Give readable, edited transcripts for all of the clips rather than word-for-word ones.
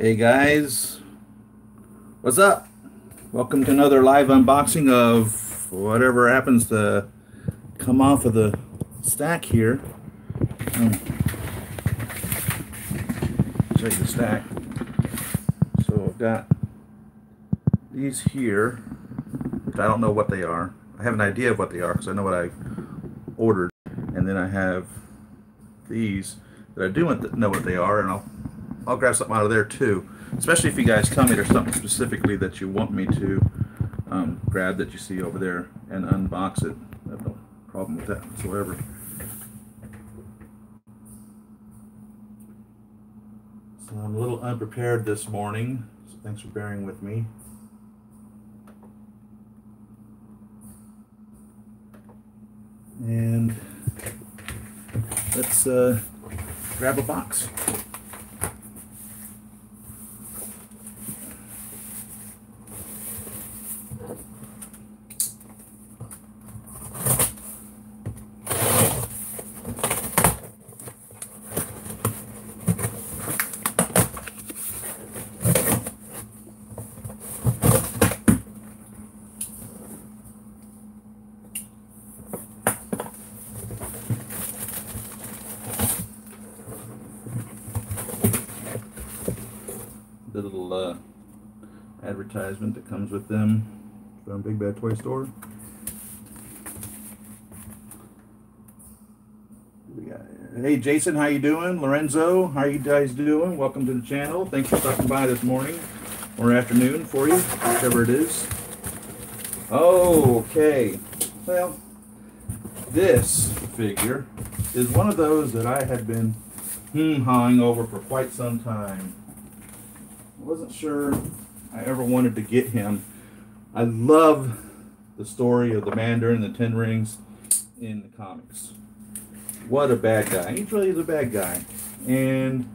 Hey guys, what's up? Welcome to another live unboxing of whatever happens to come off of the stack here. Check the stack. So I've got these here, which I don't know what they are. I have an idea of what they are because I know what I ordered. And then I have these that I do know what they are, and I'll grab something out of there too. Especially if you guys tell me there's something specifically that you want me to grab that you see over there and unbox it. I have no problem with that whatsoever. So I'm a little unprepared this morning, so thanks for bearing with me. And let's grab a box. The little advertisement that comes with them from Big Bad Toy Store. Hey Jason, how you doing? Lorenzo, how you guys doing? Welcome to the channel. Thanks for stopping by this morning or afternoon for you, whichever it is. Okay, well, this figure is one of those that I had been hawing over for quite some time. I wasn't sure I ever wanted to get him. I love the story of the Mandarin and the Ten Rings in the comics. What a bad guy. He really is a bad guy. And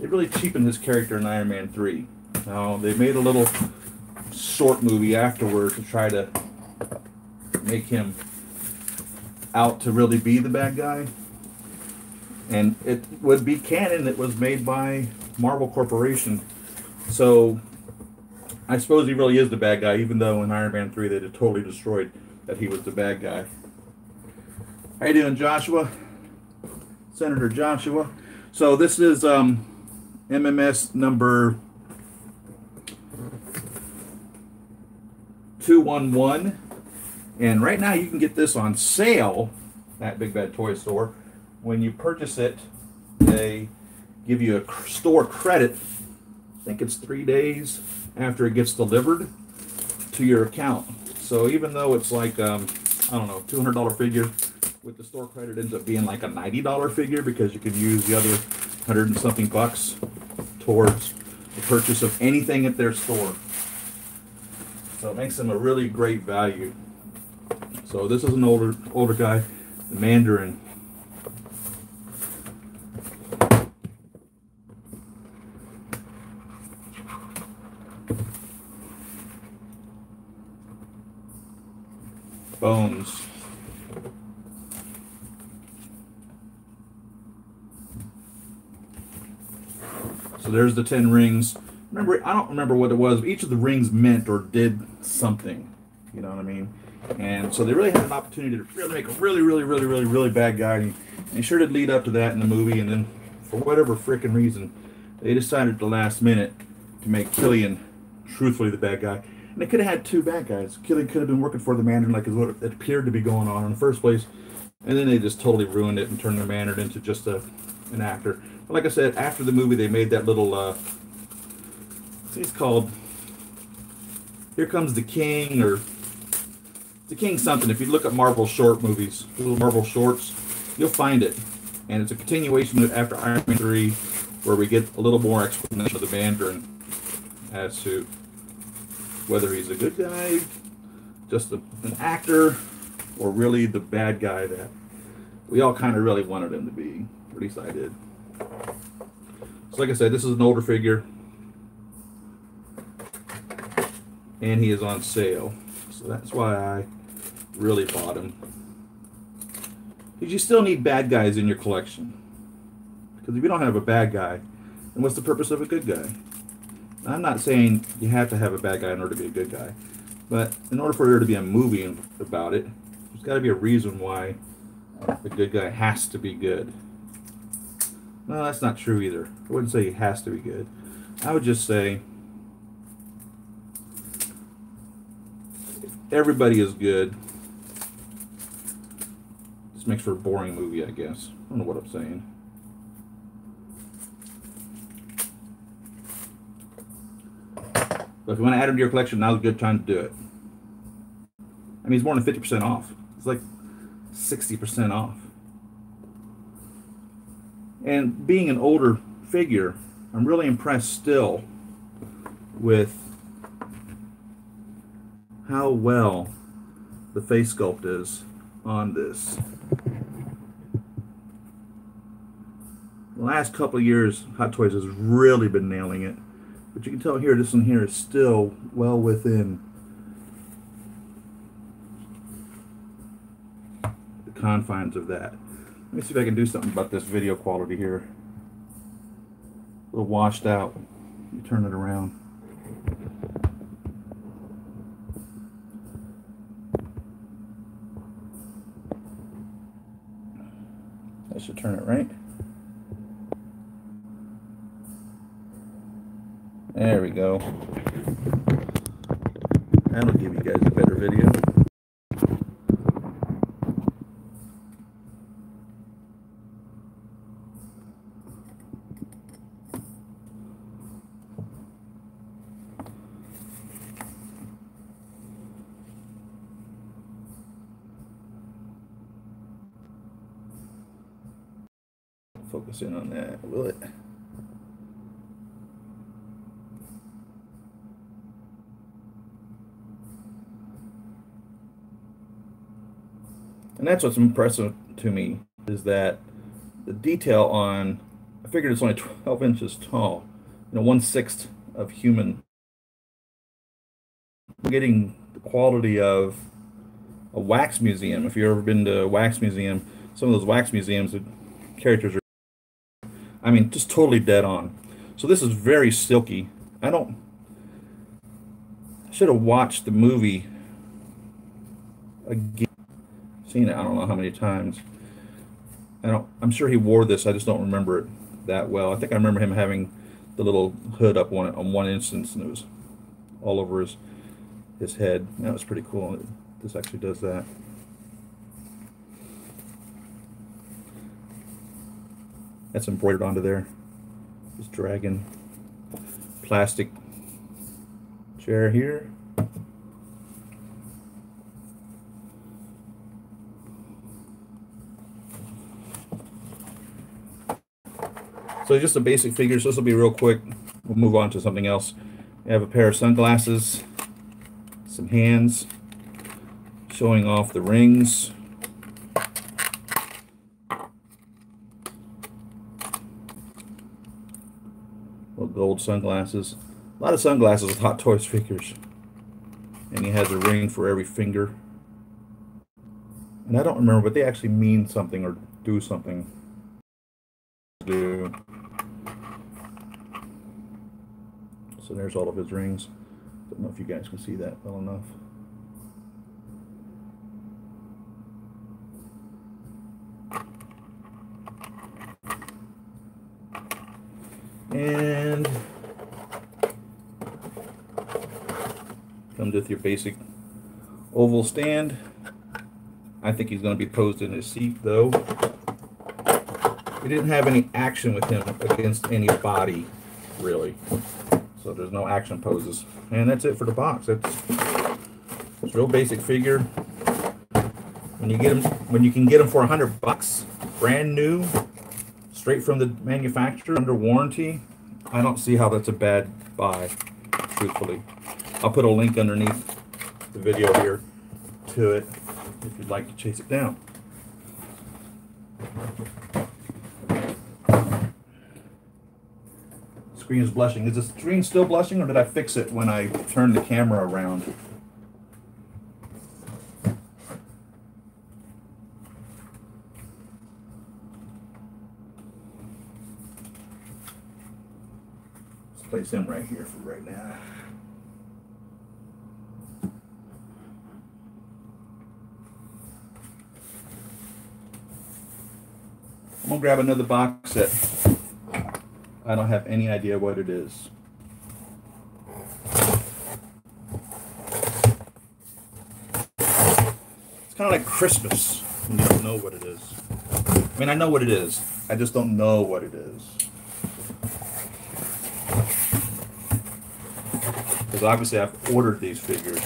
it really cheapened his character in Iron Man 3. Now, they made a little short movie afterward to try to make him out to really be the bad guy. And it would be canon. It was made by Marvel Corporation. So, I suppose he really is the bad guy, even though in Iron Man 3 they just totally destroyed that he was the bad guy. How you doing, Joshua? Senator Joshua. So this is MMS number 211. And right now you can get this on sale at Big Bad Toy Store. When you purchase it, they give you a store credit. I think it's 3 days after it gets delivered to your account. So even though it's like, I don't know, $200 figure, with the store credit ends up being like a $90 figure because you can use the other 100 and something bucks towards the purchase of anything at their store. So it makes them a really great value. So this is an older guy, the Mandarin. Bones. So there's the 10 rings. Remember, I don't remember what it was, but each of the rings meant or did something. You know what I mean? And so they really had an opportunity to really make a really bad guy. And he sure did lead up to that in the movie. And then, for whatever freaking reason, they decided at the last minute to make Killian truthfully the bad guy. And they could have had two bad guys. Killian could have been working for the Mandarin like what it appeared to be going on in the first place. And then they just totally ruined it and turned the Mandarin into just an actor. But like I said, after the movie, they made that little, it's called Here Comes the King, or The King something. If you look at Marvel short movies, little Marvel shorts, you'll find it. And it's a continuation of after Iron Man 3, where we get a little more explanation of the Mandarin as to whether he's a good guy, just an actor, or really the bad guy that we all kind of really wanted him to be. Or at least I did. So like I said, this is an older figure. And he is on sale. So that's why I really bought him. Because you still need bad guys in your collection. Because if you don't have a bad guy, then what's the purpose of a good guy? I'm not saying you have to have a bad guy in order to be a good guy, but in order for there to be a movie about it, there's got to be a reason why the good guy has to be good. No, that's not true either. I wouldn't say he has to be good. I would just say if everybody is good, this makes for a boring movie, I guess. I don't know what I'm saying. But if you want to add him to your collection, now's a good time to do it. I mean, he's more than 50% off. It's like 60% off. And being an older figure, I'm really impressed still with how well the face sculpt is on this. The last couple of years, Hot Toys has really been nailing it. But you can tell here, this one here is still well within the confines of that. Let me see if I can do something about this video quality here. A little washed out. You turn it around. I should turn it right. There we go. That'll give you guys a better video. Focus in on that, will it? And that's what's impressive to me, is that the detail on a figure that's only 12 inches tall, 1/6 of human, getting the quality of a wax museum. If you've ever been to a wax museum, some of those wax museums, the characters are, I mean, just totally dead on. So this is very silky. I should have watched the movie again. Seen it I don't know how many times. I'm sure he wore this, I just don't remember it that well. I think I remember him having the little hood up on one instance, and it was all over his head. That was pretty cool. This actually does that. That's embroidered onto there. This dragon plastic chair here. So just a basic figure, so this will be real quick. We'll move on to something else. We have a pair of sunglasses, some hands, showing off the rings. Little gold sunglasses. A lot of sunglasses with Hot Toys figures. And he has a ring for every finger. And I don't remember, but they actually mean something or do something. So there's all of his rings. Don't know if you guys can see that well enough. And comes with your basic oval stand. I think he's going to be posed in his seat though. We didn't have any action with him against anybody, really. So there's no action poses. And that's it for the box. It's a real basic figure. When you get him, when you can get him for $100, brand new, straight from the manufacturer, under warranty, I don't see how that's a bad buy, truthfully. I'll put a link underneath the video here to it if you'd like to chase it down. Screen is blushing. Is the screen still blushing, or did I fix it when I turned the camera around? place him right here for right now. I'm gonna grab another box set. I don't have any idea what it is. It's kind of like Christmas when you don't know what it is. I mean, I know what it is. I just don't know what it is. Because obviously I've ordered these figures.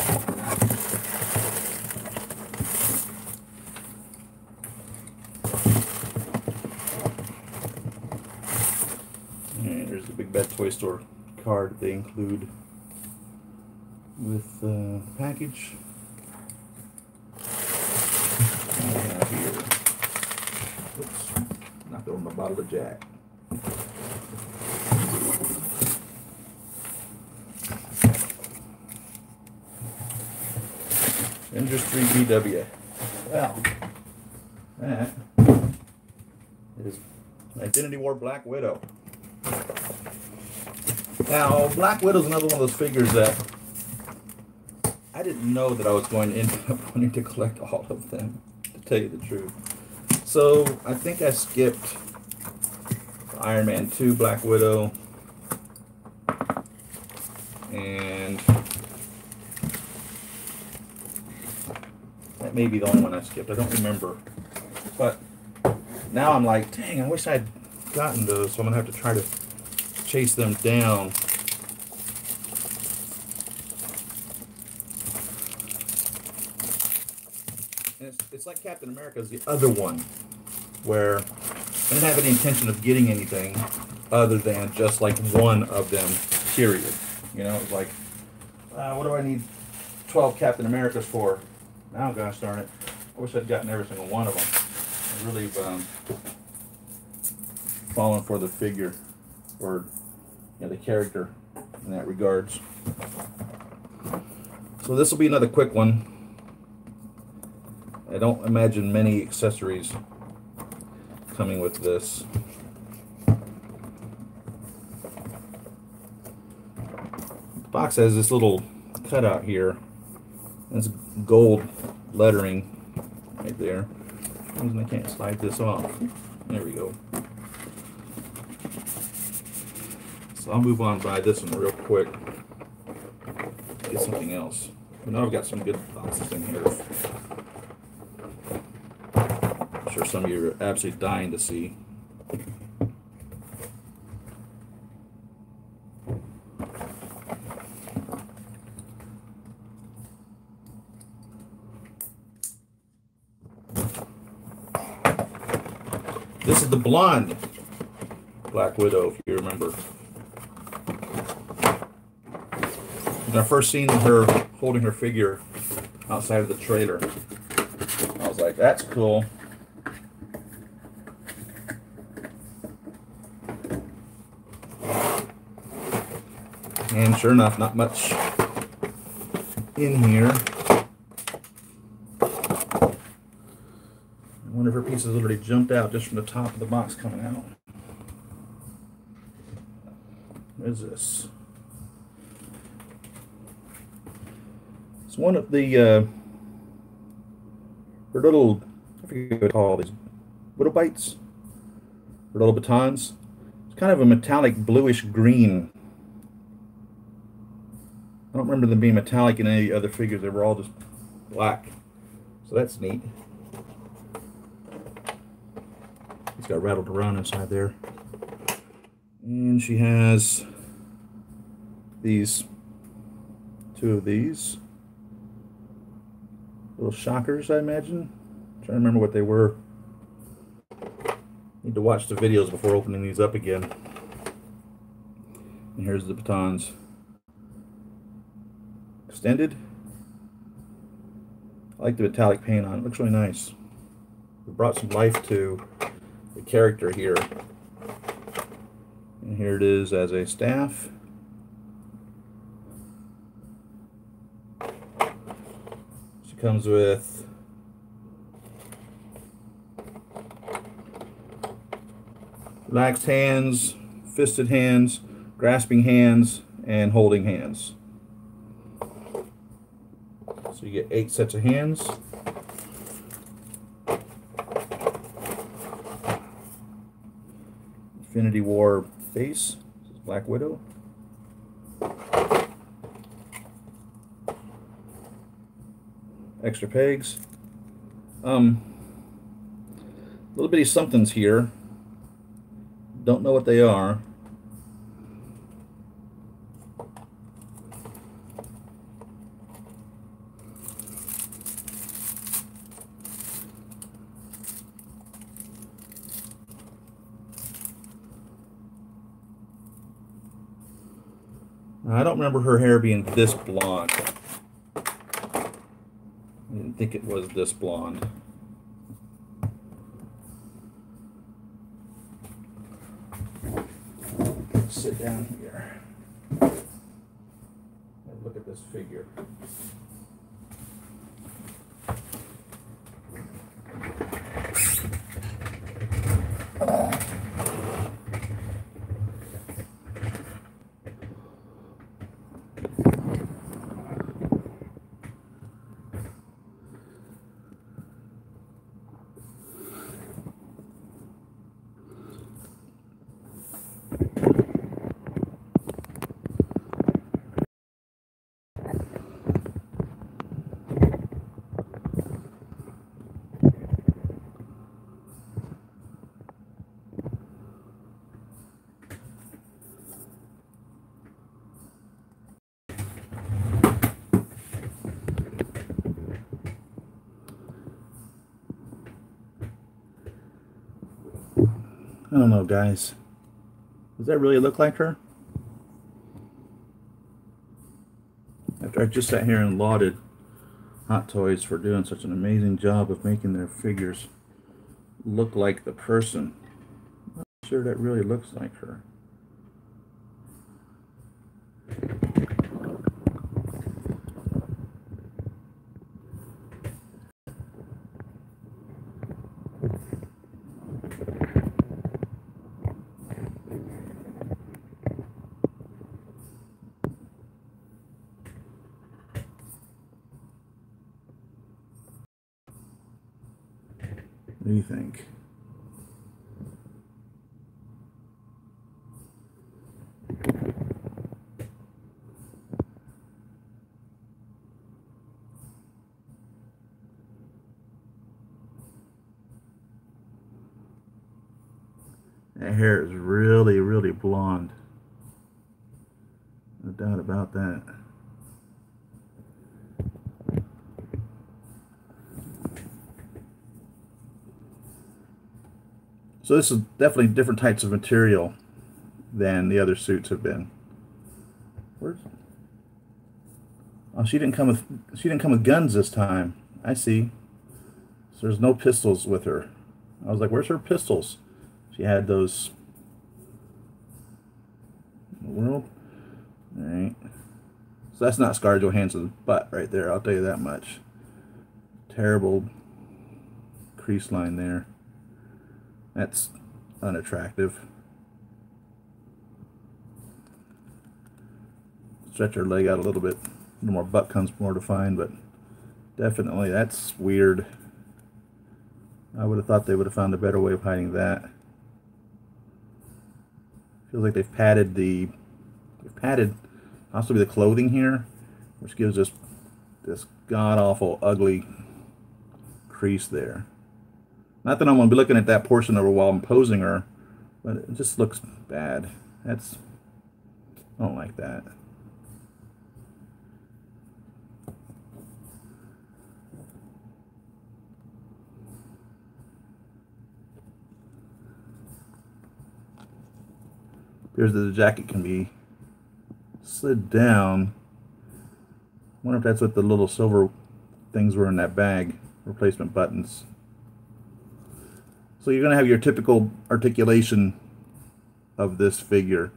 And there's the Big Bad Toy Store card that they include with the package. And here. Oops, knocked over my bottle of Jack. Avengers 3 BW. Well, that is Infinity War Black Widow. Now, Black Widow's another one of those figures that I didn't know that I was going to end up wanting to collect all of them, to tell you the truth. So, I think I skipped Iron Man 2 Black Widow, and that may be the only one I skipped. I don't remember. But now I'm like, dang, I wish I'd gotten those, so I'm going to have to try to chase them down. And it's like Captain America's the other one, where I didn't have any intention of getting anything other than just like one of them, period. You know, it was like, what do I need 12 Captain Americas for? Now, gosh darn it, I wish I'd gotten every single one of them. I really fallen for the figure, or the character in that regards. So this will be another quick one. I don't imagine many accessories coming with this. The box has this little cutout here. It's gold lettering right there. I can't slide this off. There we go. So I'll move on by this one real quick. Get something else. I know I've got some good boxes in here. I'm sure some of you are absolutely dying to see. This is the blonde Black Widow, if you remember. When I first seen her holding her figure outside of the trailer, I was like, that's cool. And sure enough, not much in here. One of her pieces literally jumped out just from the top of the box coming out. What is this? It's one of the her little, I forget what they call these, Widow bites, her little batons. It's kind of a metallic bluish green. I don't remember them being metallic in any other figures. They were all just black. So that's neat. It's got rattled around inside there. And she has these, two of these little shockers, I imagine. I'm trying to remember what they were. Need to watch the videos before opening these up again. And here's the batons. Extended. I like the metallic paint on it. Looks really nice. It brought some life to the character here. And here it is as a staff. She comes with relaxed hands, fisted hands, grasping hands, and holding hands. So you get 8 sets of hands. Infinity War base. This is Black Widow. Extra pegs. Little bitty somethings here. Don't know what they are. I don't remember her hair being this blonde. I didn't think it was this blonde. Sit down here. Look at this figure. I don't know, guys. Does that really look like her? After I just sat here and lauded Hot Toys for doing such an amazing job of making their figures look like the person, I'm not sure that really looks like her. What do you think? That hair is really, really blonde. No doubt about that. So this is definitely different types of material than the other suits have been. Where's... Oh, she didn't come with guns this time. I see. So there's no pistols with her. I was like, where's her pistols? She had those. World. All right. So that's not Scarlett Johansson's butt right there. I'll tell you that much. Terrible crease line there. That's unattractive. Stretch her leg out a little bit. A little more butt comes more defined, but definitely that's weird. I would have thought they would have found a better way of hiding that. Feels like they've padded possibly the clothing here, which gives us this god-awful, ugly crease there. Not that I'm going to be looking at that portion of her while I'm posing her, but it just looks bad. I don't like that. Appears that the jacket can be slid down. I wonder if that's what the little silver things were in that bag, replacement buttons. So you're going to have your typical articulation of this figure.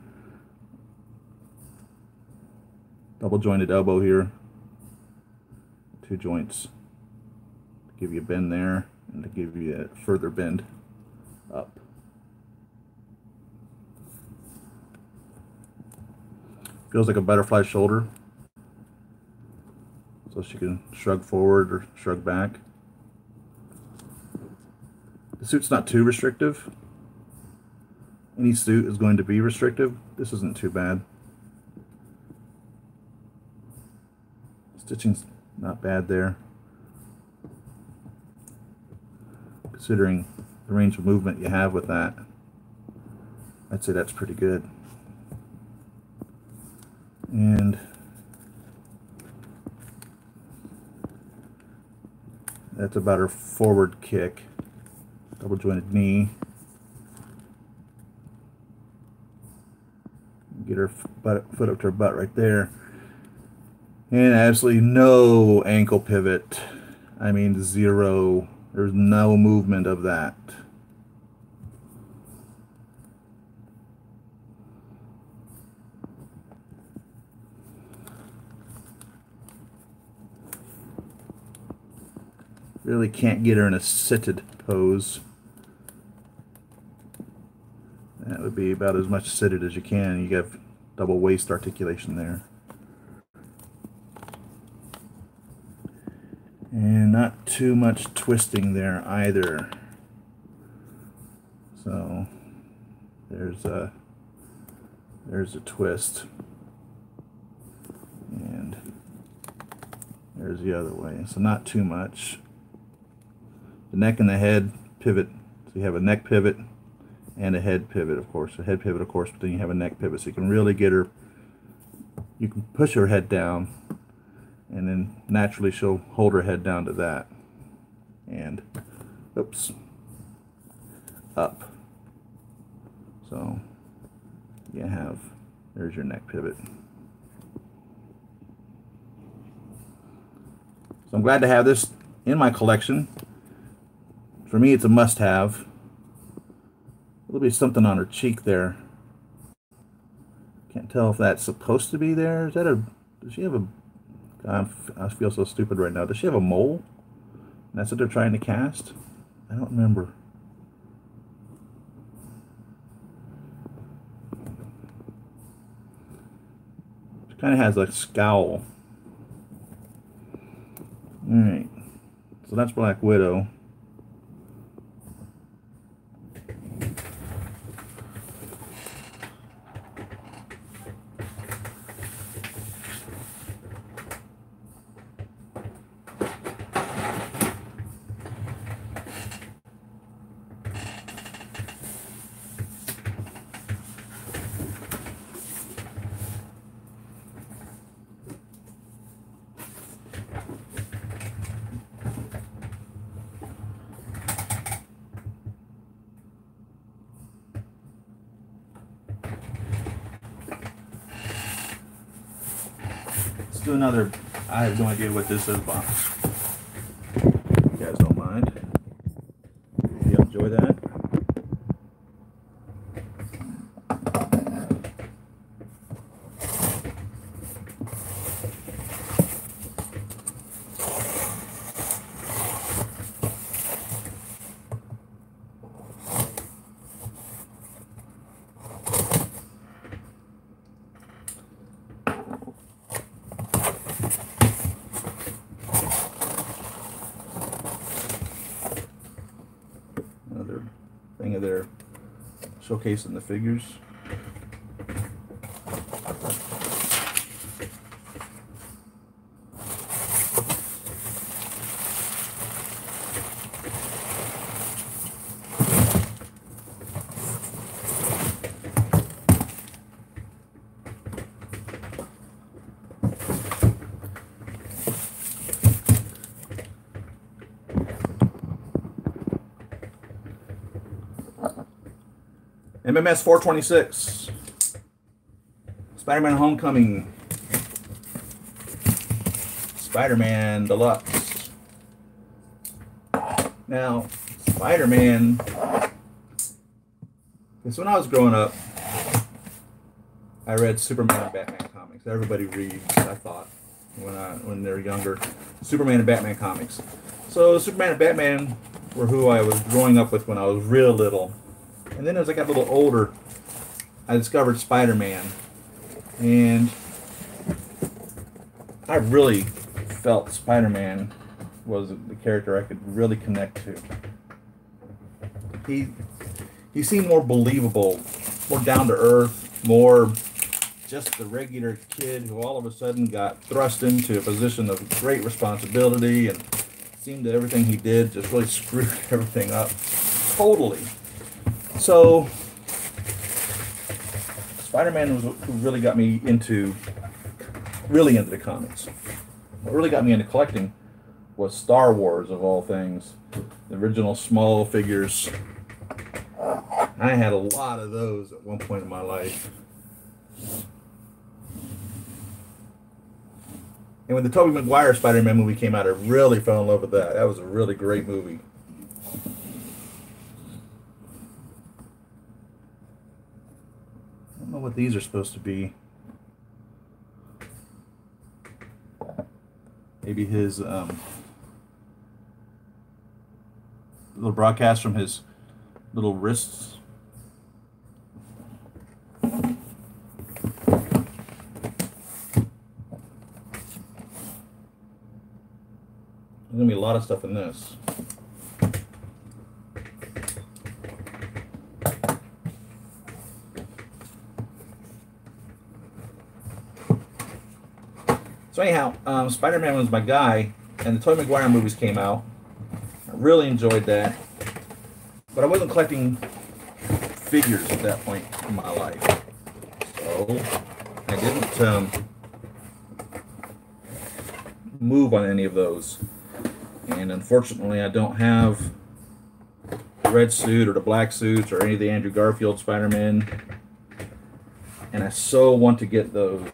Double jointed elbow here. 2 joints to give you a bend there and to give you a further bend up. Feels like a butterfly shoulder. So she can shrug forward or shrug back. The suit's not too restrictive. Any suit is going to be restrictive. This isn't too bad. Stitching's not bad there, considering the range of movement you have with that. I'd say that's pretty good. And that's about her forward kick. Double jointed knee. Get her foot up to her butt right there. And absolutely no ankle pivot. I mean, zero. There's no movement of that. Really can't get her in a seated pose. That would be about as much seated as you can. You have double waist articulation there. And not too much twisting there either. So there's a twist. And there's the other way. So not too much. The neck and the head pivot. So you have a neck pivot and a head pivot, of course. A head pivot, of course, but then you have a neck pivot. So you can really get her, you can push her head down, and then naturally she'll hold her head down to that. And, oops, up. So you have, there's your neck pivot. So I'm glad to have this in my collection. For me, it's a must-have. There'll be something on her cheek there. Can't tell if that's supposed to be there. Is that a, does she have a, God, I feel so stupid right now. Does she have a mole? And that's what they're trying to cast? I don't remember. She kind of has a scowl. Alright. So that's Black Widow. Do another, I have no idea what this is, box. You guys don't mind. You enjoy that? Thing of their showcasing the figures. MMS 426, Spider-Man Homecoming, Spider-Man Deluxe. Now, Spider-Man, because when I was growing up, I read Superman and Batman comics. Everybody reads, I thought, when they're younger, Superman and Batman comics. So Superman and Batman were who I was growing up with when I was real little. And then as I got a little older, I discovered Spider-Man. And I really felt Spider-Man was the character I could really connect to. He seemed more believable, more down to earth, more just the regular kid who all of a sudden got thrust into a position of great responsibility, and seemed that everything he did just really screwed everything up totally. So Spider-Man was who really got me into the comics. What really got me into collecting was Star Wars, of all things. The original small figures. I had a lot of those at one point in my life. And when the Tobey Maguire Spider-Man movie came out, I really fell in love with that. That was a really great movie. I don't know what these are supposed to be. Maybe his little broadcast from his little wrists. There's gonna be a lot of stuff in this. So anyhow, Spider-Man was my guy, and the Tobey Maguire movies came out. I really enjoyed that, but I wasn't collecting figures at that point in my life, so I didn't move on any of those. And unfortunately, I don't have the red suit or the black suits or any of the Andrew Garfield Spider-Man, and I so want to get those.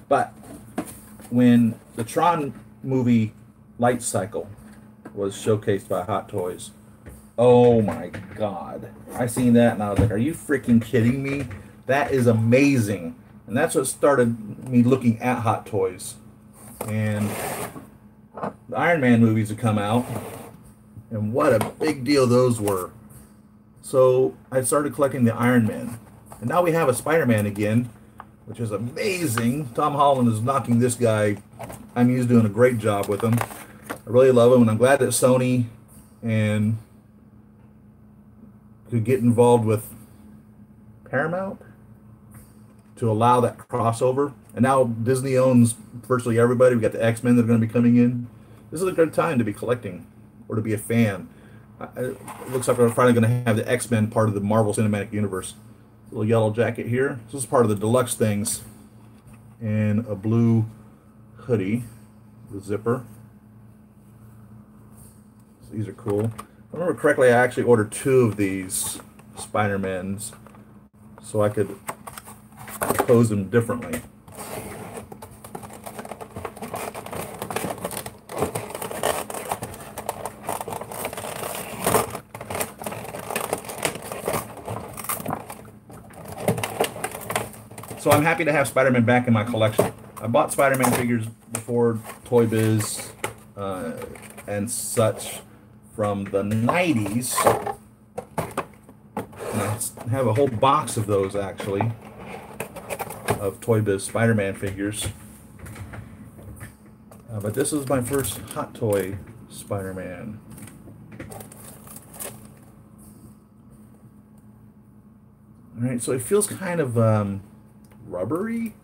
But when the Tron movie Light Cycle was showcased by Hot Toys, oh my God. I seen that and I was like, are you freaking kidding me? That is amazing. And that's what started me looking at Hot Toys. And the Iron Man movies have come out, and what a big deal those were. So I started collecting the Iron Man. And now we have a Spider-Man again, which is amazing. Tom Holland is knocking this guy. I mean, he's doing a great job with him. I really love him, and I'm glad that Sony and could get involved with Paramount to allow that crossover. And now Disney owns virtually everybody. We got the X-Men that are going to be coming in. This is a good time to be collecting or to be a fan. It looks like we're finally going to have the X-Men part of the Marvel Cinematic Universe. Little yellow jacket here. This is part of the deluxe things. And a blue hoodie with zipper. So these are cool. If I remember correctly, I actually ordered 2 of these Spider-Mans so I could pose them differently. So I'm happy to have Spider-Man back in my collection. I bought Spider-Man figures before Toy Biz and such from the 90s. And I have a whole box of those, actually, of Toy Biz Spider-Man figures. But this is my first Hot Toy Spider-Man. Alright, so it feels kind of rubbery,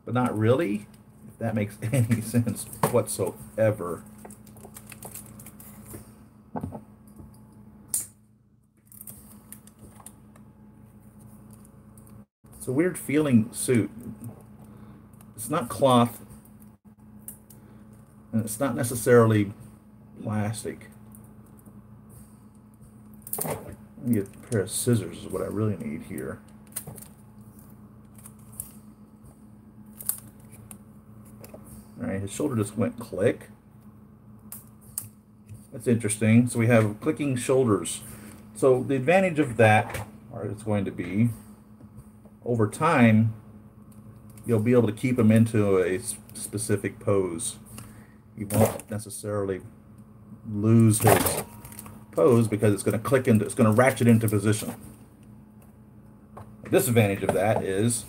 but not really, if that makes any sense whatsoever. It's a weird feeling suit. It's not cloth, and it's not necessarily plastic. I need a pair of scissors is what I really need here. Alright, his shoulder just went click. That's interesting. So we have clicking shoulders. So the advantage of that is going to be, over time, you'll be able to keep him into a specific pose. You won't necessarily lose his pose because it's going to click into, it's going to ratchet into position. disadvantage of that is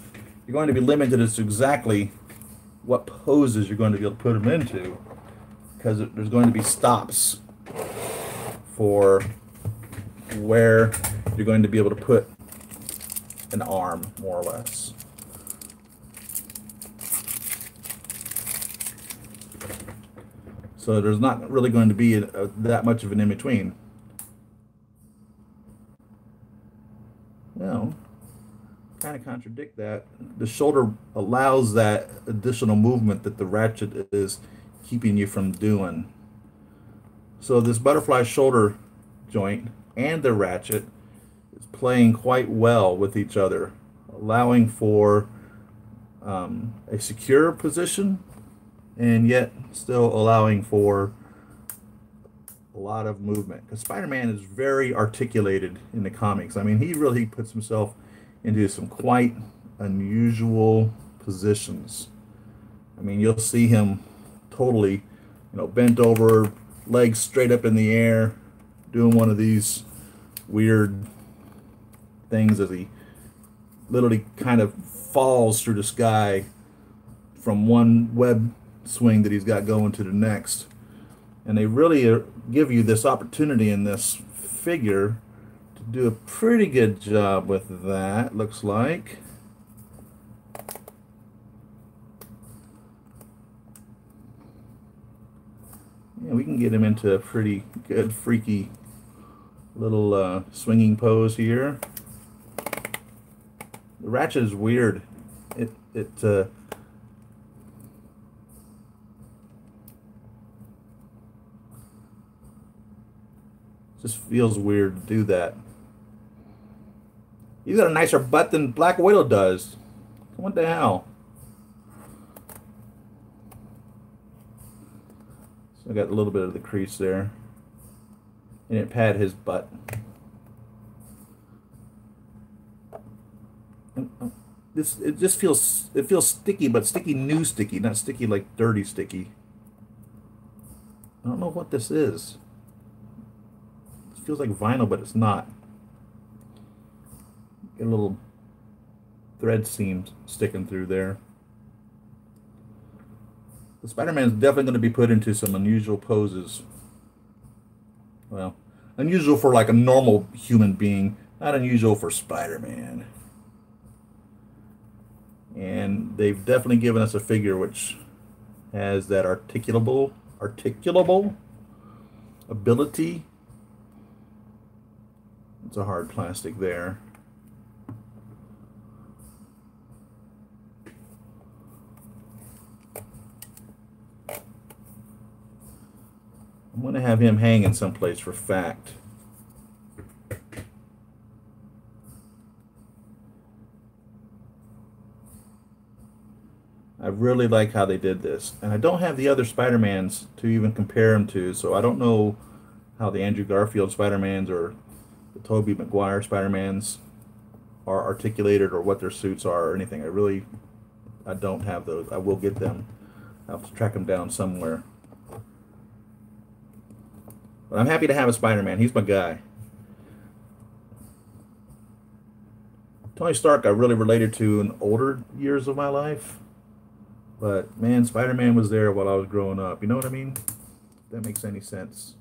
you're going to be limited as to exactly what poses you're going to be able to put them into, because there's going to be stops for where you're going to be able to put an arm, more or less. So there's not really going to be that much of an in-between. Well, kind of contradict that. The shoulder allows that additional movement that the ratchet is keeping you from doing. So this butterfly shoulder joint and the ratchet is playing quite well with each other, allowing for a secure position and yet still allowing for a lot of movement. Because Spider-Man is very articulated in the comics. I mean, he really puts himself into some quite unusual positions. I mean, you'll see him totally, bent over, legs straight up in the air, doing one of these weird things as he literally kind of falls through the sky from one web swing that he's got going to the next. And they really give you this opportunity in this figure to do a pretty good job with that, looks like. Yeah, we can get him into a pretty good, freaky little swinging pose here. The ratchet is weird. It just feels weird to do that. He's got a nicer butt than Black Widow does. What the hell? So I got a little bit of the crease there. And it pat his butt. It just feels sticky, but sticky new sticky, not sticky like dirty sticky. I don't know what this is. It feels like vinyl, but it's not. Get a little thread seam sticking through there. The Spider-Man is definitely going to be put into some unusual poses. Well, unusual for like a normal human being, not unusual for Spider-Man. And they've definitely given us a figure which has that articulable ability. It's a hard plastic there. I'm going to have him hanging someplace for fact. I really like how they did this. And I don't have the other Spider-Mans to even compare them to, so I don't know how the Andrew Garfield Spider-Mans or the Tobey Maguire Spider-Mans are articulated or what their suits are or anything. I don't have those. I will get them. I'll have to track them down somewhere. But I'm happy to have a Spider-Man. He's my guy. Tony Stark I really related to in older years of my life. But, man, Spider-Man was there while I was growing up. You know what I mean? If that makes any sense.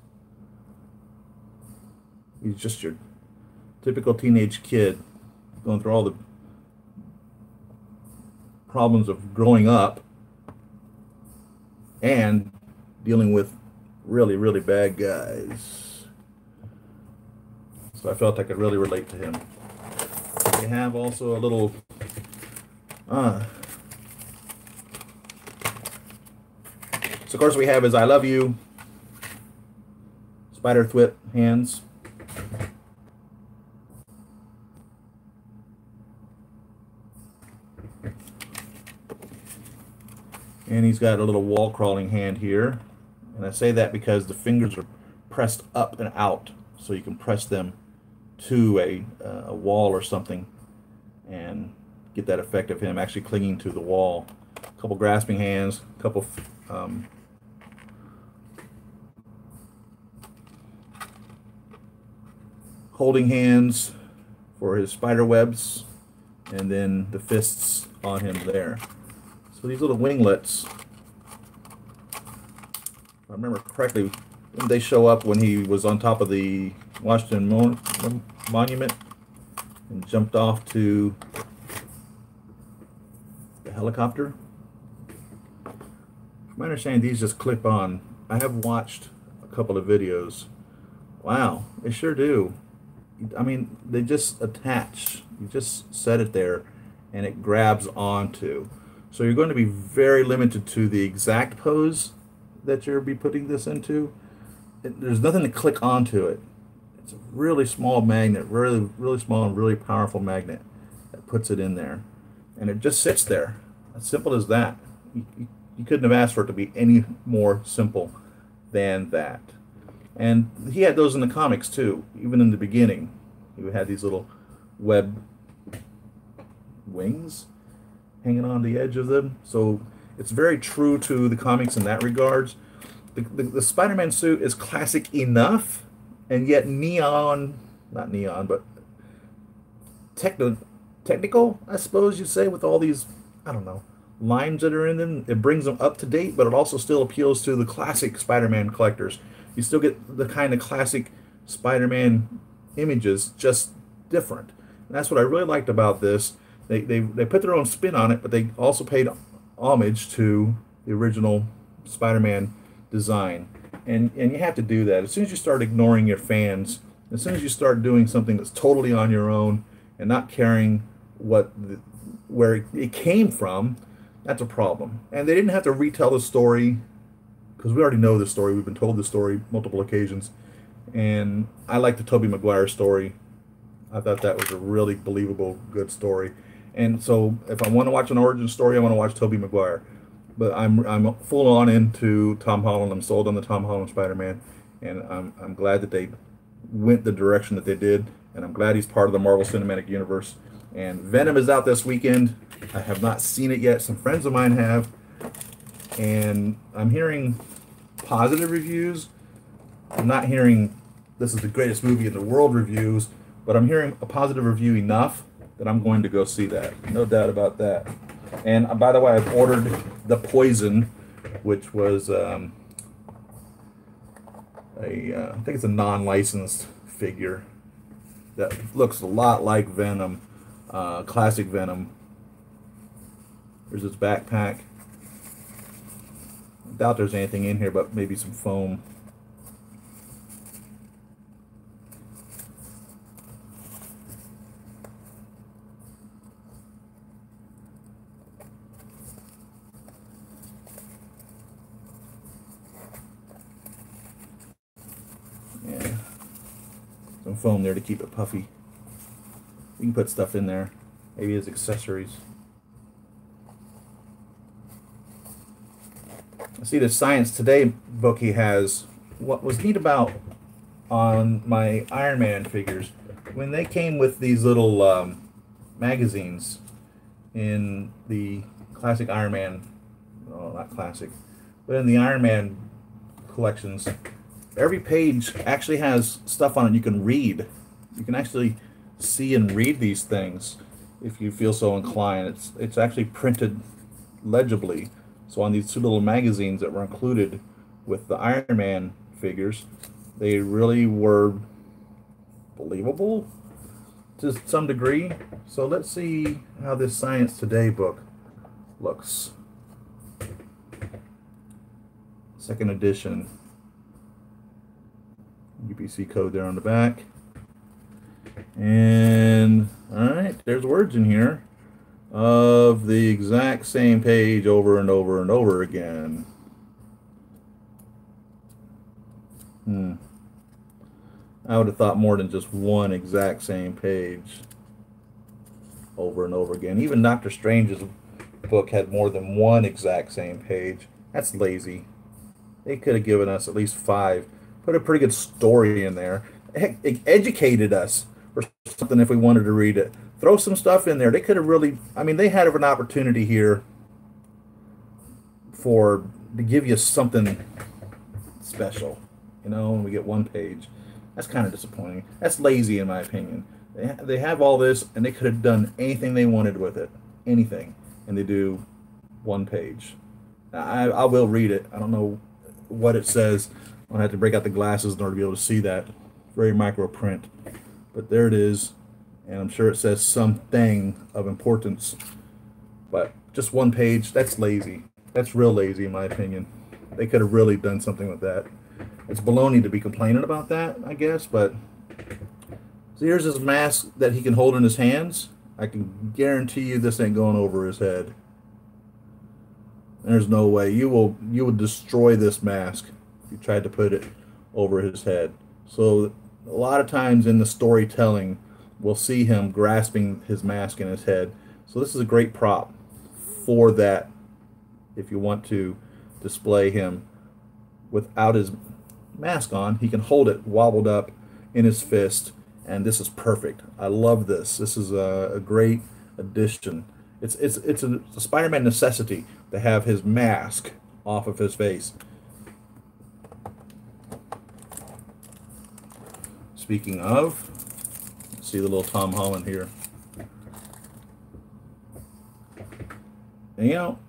He's just your typical teenage kid going through all the problems of growing up and dealing with really, really bad guys. So I felt I could really relate to him. We have also a little so of course we have his I love you spider thwip hands. And he's got a little wall crawling hand here. And I say that because the fingers are pressed up and out, so you can press them to a wall or something and get that effect of him actually clinging to the wall. A couple grasping hands, a couple holding hands for his spider webs and then the fists on him there. So these little winglets, if I remember correctly, they show up when he was on top of the Washington Monument and jumped off to the helicopter. From my understanding, these just clip on. I have watched a couple of videos. Wow, they sure do. I mean, they just attach. You just set it there and it grabs onto. So you're going to be very limited to the exact pose that you'll be putting this into. There's nothing to click onto it. It's a really small magnet, really small and really powerful magnet that puts it in there. And it just sits there. As simple as that. You couldn't have asked for it to be any more simple than that. And he had those in the comics too, even in the beginning. He had these little web wings hanging on the edge of them. So it's very true to the comics in that regards. The Spider-Man suit is classic enough, and yet not neon, but technical, I suppose you'd say, with all these, I don't know, lines that are in them. It brings them up to date, but it also still appeals to the classic Spider-Man collectors. You still get the kind of classic Spider-Man images, just different. And that's what I really liked about this. They put their own spin on it, but they also paid homage to the original Spider-Man design. And you have to do that. As soon as you start ignoring your fans, as soon as you start doing something that's totally on your own and not caring where it came from, that's a problem. And they didn't have to retell the story, because we already know the story. We've been told the story multiple occasions. And I like the Tobey Maguire story. I thought that was a really believable, good story. And so if I want to watch an origin story, I want to watch Tobey Maguire. But I'm full on into Tom Holland. I'm sold on the Tom Holland Spider-Man. And I'm glad that they went the direction that they did. And I'm glad he's part of the Marvel Cinematic Universe. And Venom is out this weekend. I have not seen it yet. Some friends of mine have. And I'm hearing positive reviews. I'm not hearing this is the greatest movie in the world reviews, but I'm hearing a positive review enough that I'm going to go see that. No doubt about that. And by the way, I've ordered The Poison, which was I think it's a non-licensed figure that looks a lot like Venom, classic Venom. There's his backpack. I doubt there's anything in here but maybe some foam. Yeah, some foam there to keep it puffy. You can put stuff in there, maybe as accessories. I see the Science Today book he has. What was neat about on my Iron Man figures, when they came with these little magazines in the classic Iron Man, well, not classic, but in the Iron Man collections, every page actually has stuff on it you can read. You can actually see and read these things if you feel so inclined. It's actually printed legibly. So on these two little magazines that were included with the Iron Man figures, they really were believable to some degree. So let's see how this Science Today book looks. Second edition. UPC code there on the back. And alright, there's words in here of the exact same page over and over and over again. I would have thought more than just one exact same page over and over again. Even Doctor Strange's book had more than one exact same page. That's lazy. They could have given us at least 5. Put a pretty good story in there. Heck, it educated us for something if we wanted to read it. Throw some stuff in there. They could have really, I mean, they had an opportunity here to give you something special. You know, when we get one page. That's kind of disappointing. That's lazy in my opinion. They have all this, and they could have done anything they wanted with it, anything, and they do one page. I will read it. I don't know what it says. I'm gonna have to break out the glasses in order to be able to see that. Very micro print, but there it is, and I'm sure it says something of importance. But just one page, that's lazy. That's real lazy, in my opinion. They could have really done something with that. It's baloney to be complaining about that, I guess, but so here's his mask that he can hold in his hands. I can guarantee you this ain't going over his head. There's no way. You would destroy this mask if you tried to put it over his head. So a lot of times in the storytelling, we'll see him grasping his mask in his head. So this is a great prop for that if you want to display him without his mask on. He can hold it wobbled up in his fist, and this is perfect. I love this. This is a great addition. It's a Spider-Man necessity to have his mask off of his face. Speaking of, see the little Tom Holland here. And you know,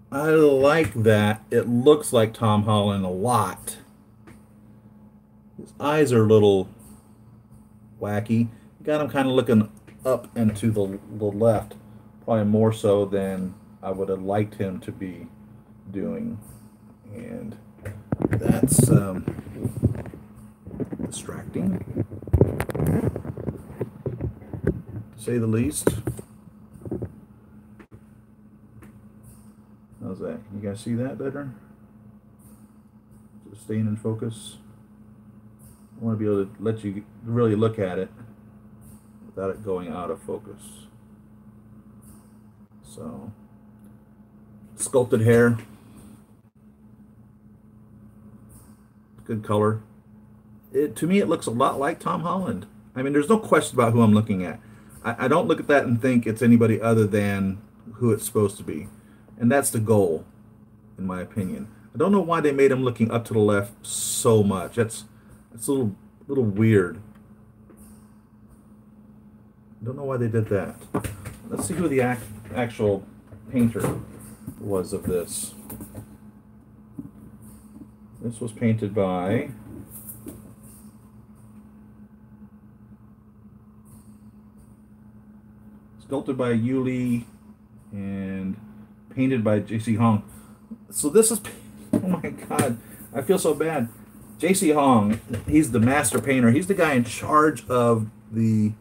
I like that. It looks like Tom Holland a lot. His eyes are a little wacky. Got him kind of looking up and to the left, probably more so than I would have liked him to be doing. And that's distracting, to say the least. How's that? You guys see that better? Just staying in focus. I want to be able to let you really look at it without it going out of focus. So, sculpted hair, good color. To me, it looks a lot like Tom Holland. I mean, there's no question about who I'm looking at. I don't look at that and think it's anybody other than who it's supposed to be. And that's the goal, in my opinion. I don't know why they made him looking up to the left so much. That's a little weird. I don't know why they did that. Let's see who the actual painter was of this. This was painted by sculpted by Yuli and painted by J.C. Hong. So this is, oh my God, I feel so bad. J.C. Hong, he's the master painter. He's the guy in charge of the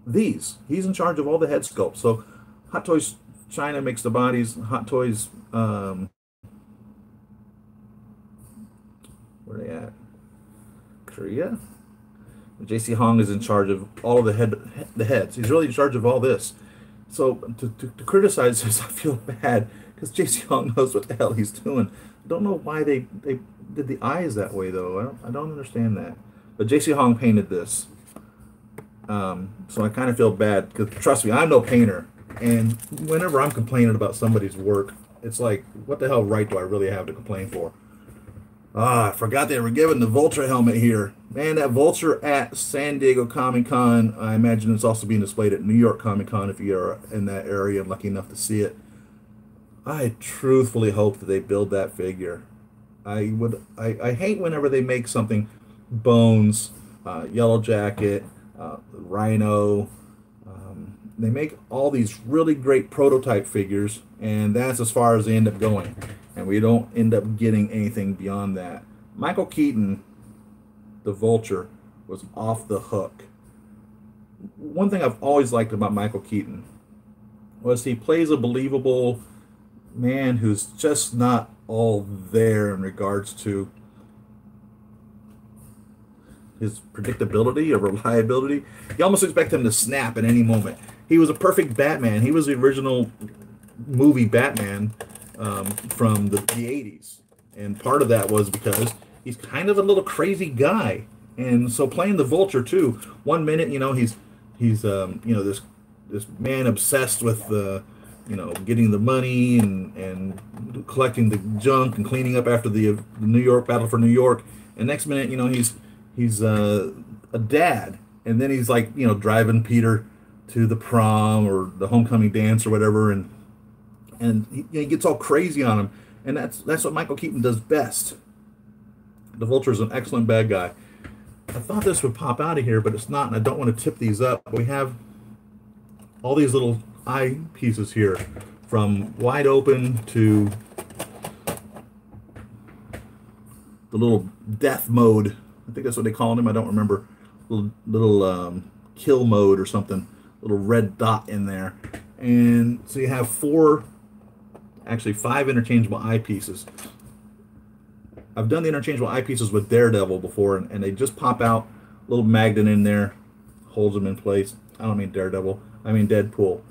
these. He's in charge of all the head sculpts. So Hot Toys China makes the bodies. Hot Toys, where are they at? Korea. J.C. Hong is in charge of all of the heads. He's really in charge of all this. So to criticize this, I feel bad because J.C. Hong knows what the hell he's doing. I don't know why they did the eyes that way though. I don't understand that. But J.C. Hong painted this, so I kind of feel bad because trust me, I'm no painter, and whenever I'm complaining about somebody's work, it's like, what the hell right do I really have to complain for? Ah, I forgot they were giving the Vulture helmet here. Man, that Vulture at San Diego Comic-Con, I imagine it's also being displayed at New York Comic-Con if you're in that area and lucky enough to see it. I truthfully hope that they build that figure. I hate whenever they make something, Bones, Yellow Jacket, Rhino. They make all these really great prototype figures, and that's as far as they end up going. And we don't end up getting anything beyond that. Michael Keaton, the Vulture, was off the hook. One thing I've always liked about Michael Keaton was he plays a believable man who's just not all there in regards to his predictability or reliability. You almost expect him to snap at any moment. He was a perfect Batman. He was the original movie Batman from the 80s. And part of that was because he's kind of a little crazy guy. And so playing the Vulture too, one minute, you know, he's you know, this man obsessed with getting the money and collecting the junk and cleaning up after the New York battle for New York. And next minute, you know, he's a a dad, and then he's like, you know, driving Peter to the prom or the homecoming dance or whatever, and he, you know, he gets all crazy on him, and that's what Michael Keaton does best. The Vulture is an excellent bad guy. I thought this would pop out of here, but it's not, and I don't want to tip these up. We have all these little eye pieces here, from wide open to the little death mode. I think that's what they call him. I don't remember. Little kill mode or something. Little red dot in there. And so you have actually five interchangeable eyepieces. I've done the interchangeable eyepieces with Daredevil before, and they just pop out. Little magnet in there, holds them in place. I don't mean Daredevil, I mean Deadpool.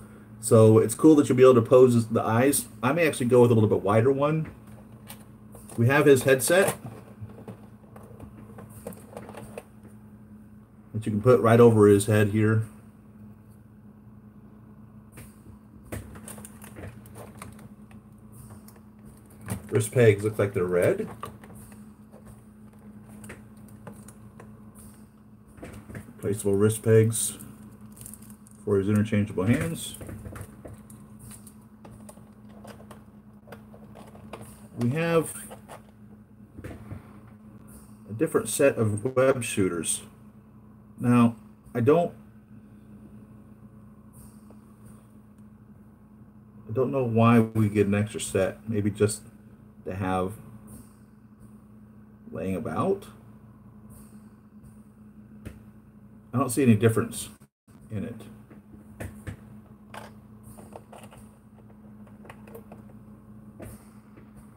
So it's cool that you'll be able to pose the eyes. I may actually go with a little bit wider one. We have his headset that you can put right over his head here. Wrist pegs look like they're red. Replaceable wrist pegs for his interchangeable hands. We have a different set of web shooters. Now, I don't know why we get an extra set. Maybe just to have laying about. I don't see any difference in it.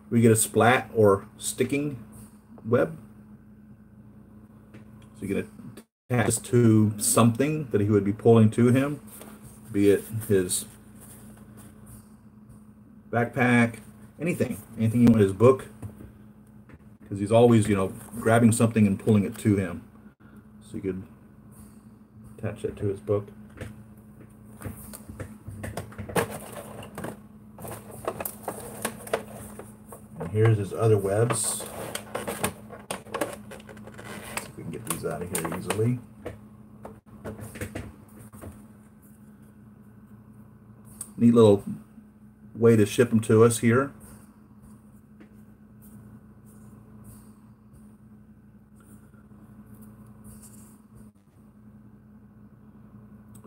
We get a splat or sticking web. So you can attach this to something that he would be pulling to him, be it his backpack, anything you want, his book, because he's always, you know, grabbing something and pulling it to him. So you could attach that to his book. And here's his other webs. See if we can get these out of here easily. Neat little way to ship them to us here.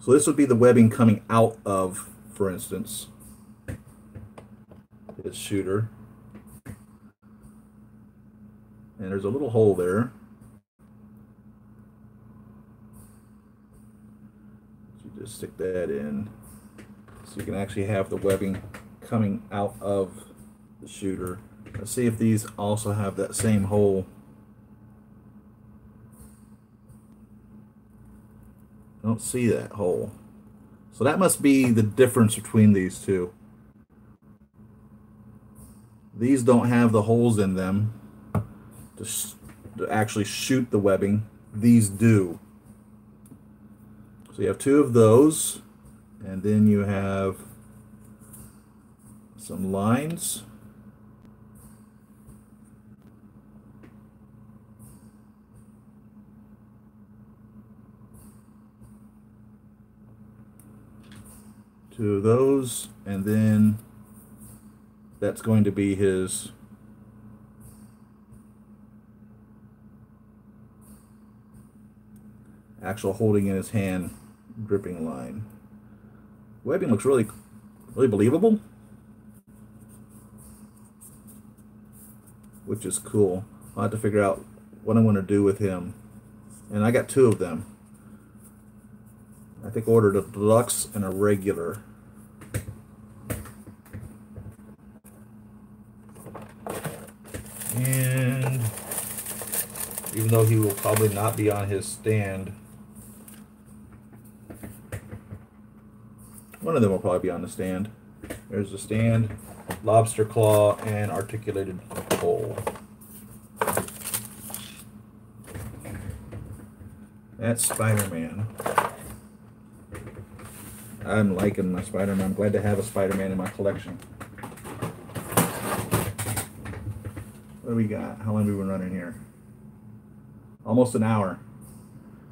So this would be the webbing coming out of, for instance, his shooter. And there's a little hole there. So you just stick that in. So you can actually have the webbing coming out of the shooter. Let's see if these also have that same hole. I don't see that hole. So that must be the difference between these two. These don't have the holes in them to actually shoot the webbing. These do. So you have two of those, and then you have some lines. Two of those, and then that's going to be his actual holding in his hand gripping line. Webbing looks really believable, which is cool. I'll have to figure out what I'm going to do with him. And I got two of them. I think I ordered a deluxe and a regular. And even though he will probably not be on his stand, one of them will probably be on the stand. There's the stand, lobster claw, and articulated pole. That's Spider-Man. I'm liking my Spider-Man. I'm glad to have a Spider-Man in my collection. What do we got? How long have we been running here? Almost an hour.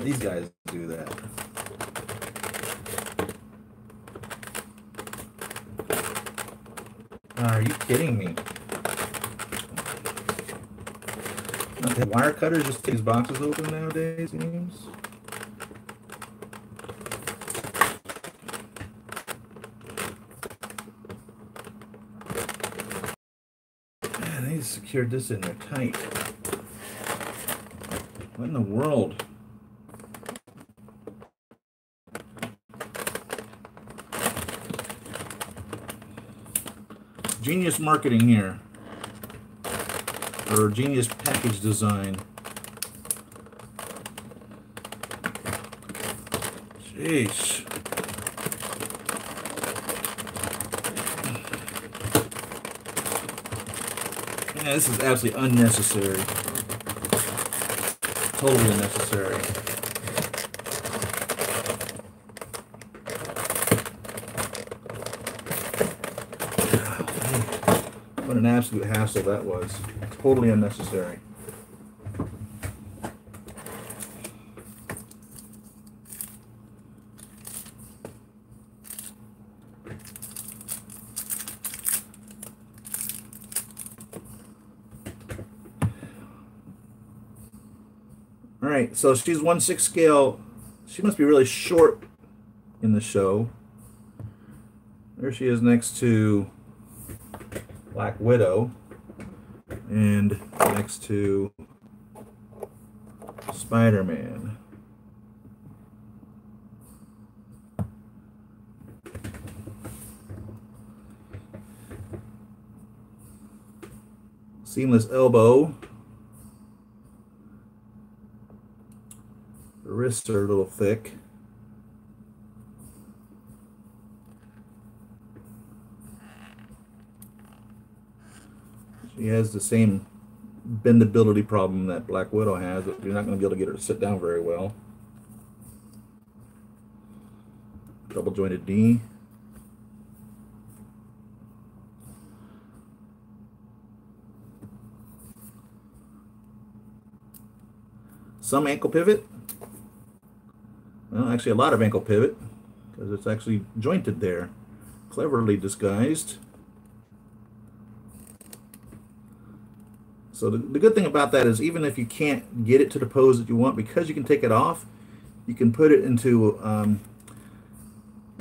These guys do that. Are you kidding me? The wire cutters just take these boxes open nowadays, it seems. Man, they secured this in there tight. What in the world? Genius marketing here. Or genius package design. Jeez. Yeah, this is absolutely unnecessary. Totally unnecessary. What an absolute hassle that was. Totally unnecessary. All right, so she's 1/6 scale. She must be really short in the show. There she is next to Black Widow and next to Spider-Man. Seamless elbow. The wrists are a little thick. She has the same bendability problem that Black Widow has, but you're not going to be able to get her to sit down very well. Double jointed knee. Some ankle pivot. Well, actually a lot of ankle pivot, because it's actually jointed there. Cleverly disguised. So the good thing about that is even if you can't get it to the pose that you want, because you can take it off, you can put it into,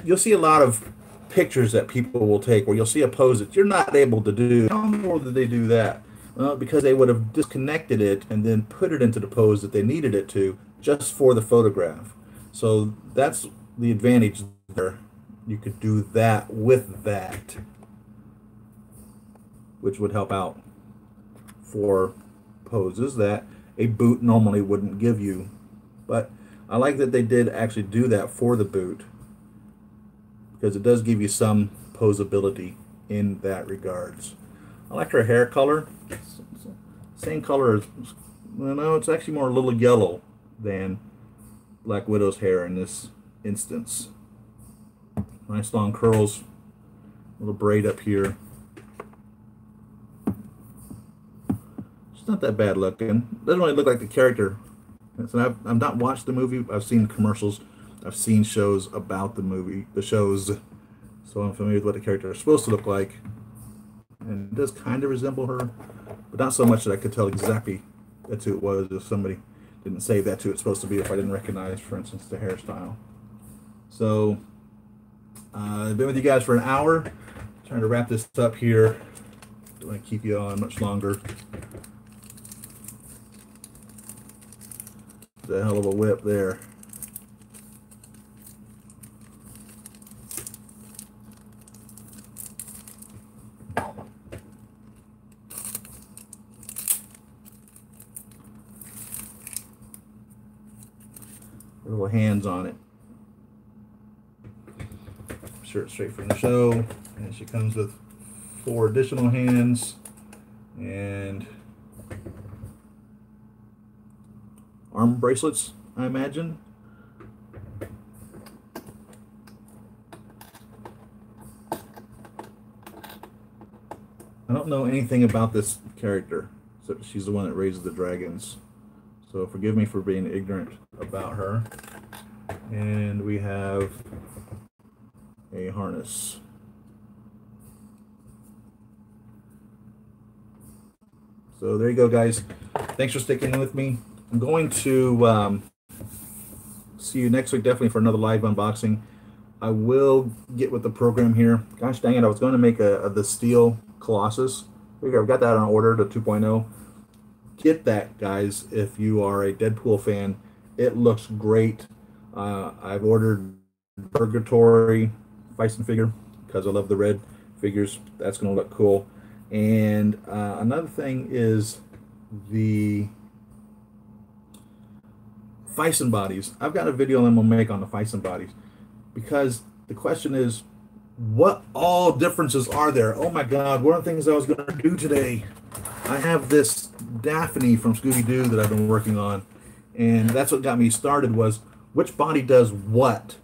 you'll see a lot of pictures that people will take where you'll see a pose that you're not able to do. How more did they do that? Well, because they would have disconnected it and then put it into the pose that they needed it to just for the photograph. So that's the advantage there. You could do that with that, which would help out for poses that a boot normally wouldn't give you. But I like that they did actually do that for the boot, because it does give you some posability in that regards. I like her hair color. Same color as, well, no, it's actually more a little yellow than Black Widow's hair in this instance. Nice long curls, little braid up here. Not that bad looking. Doesn't really look like the character. So I've not watched the movie. I've seen commercials. I've seen shows about the movie, the shows. So I'm familiar with what the character is supposed to look like. And it does kind of resemble her, but not so much that I could tell exactly that's who it was if somebody didn't say that's who it's supposed to be, if I didn't recognize, for instance, the hairstyle. So I've been with you guys for an hour. Trying to wrap this up here. Don't want to keep you on much longer. A hell of a whip there. Little hands on it. Shirt straight from the show, and she comes with 4 additional hands and arm bracelets, I imagine. I don't know anything about this character, so she's the one that raises the dragons. So forgive me for being ignorant about her. And we have a harness. So there you go, guys. Thanks for sticking with me. I'm going to see you next week, definitely, for another live unboxing. I will get with the program here. Gosh dang it, I was going to make the Steel Colossus. Figure I've got that on order, the 2.0. Get that, guys, if you are a Deadpool fan. It looks great. I've ordered Purgatory Bison figure because I love the red figures. That's going to look cool. And another thing is the Bison bodies. I've got a video I'm going to make on the Bison bodies, because the question is, what all differences are there? Oh my God, one of the things I was going to do today, I have this Daphne from Scooby-Doo that I've been working on, and that's what got me started, was which body does what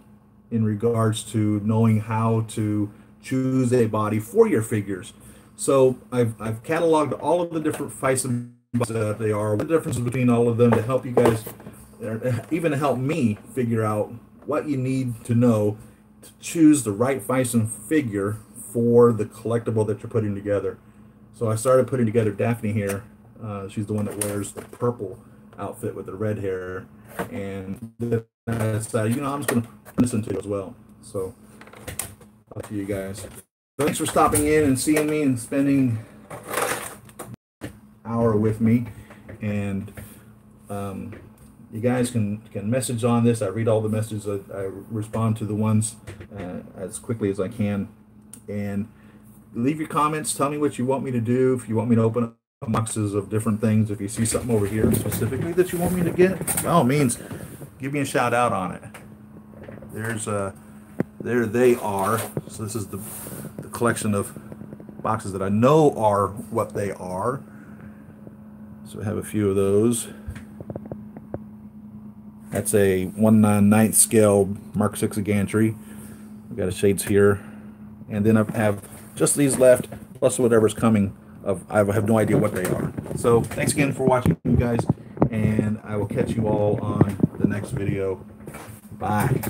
in regards to knowing how to choose a body for your figures. So I've cataloged all of the different Bison bodies that they are, the differences between all of them, to help you guys, even to help me figure out what you need to know to choose the right Bison figure for the collectible that you're putting together. So I started putting together Daphne here. She's the one that wears the purple outfit with the red hair, and then I decided, you know, I'm just going to listen to it as well. So up to you guys. Thanks for stopping in and seeing me and spending an hour with me. And you guys can message on this. I read all the messages. I respond to the ones as quickly as I can. And leave your comments. Tell me what you want me to do. If you want me to open up boxes of different things, if you see something over here specifically that you want me to get, by all means, give me a shout out on it. There they are. So this is the collection of boxes that I know are what they are. So I have a few of those. That's a 1/9 scale Mark 6 gantry. I've got a shades here, and then I have just these left, plus whatever's coming. I have no idea what they are. So thanks again for watching, you guys, and I will catch you all on the next video. Bye.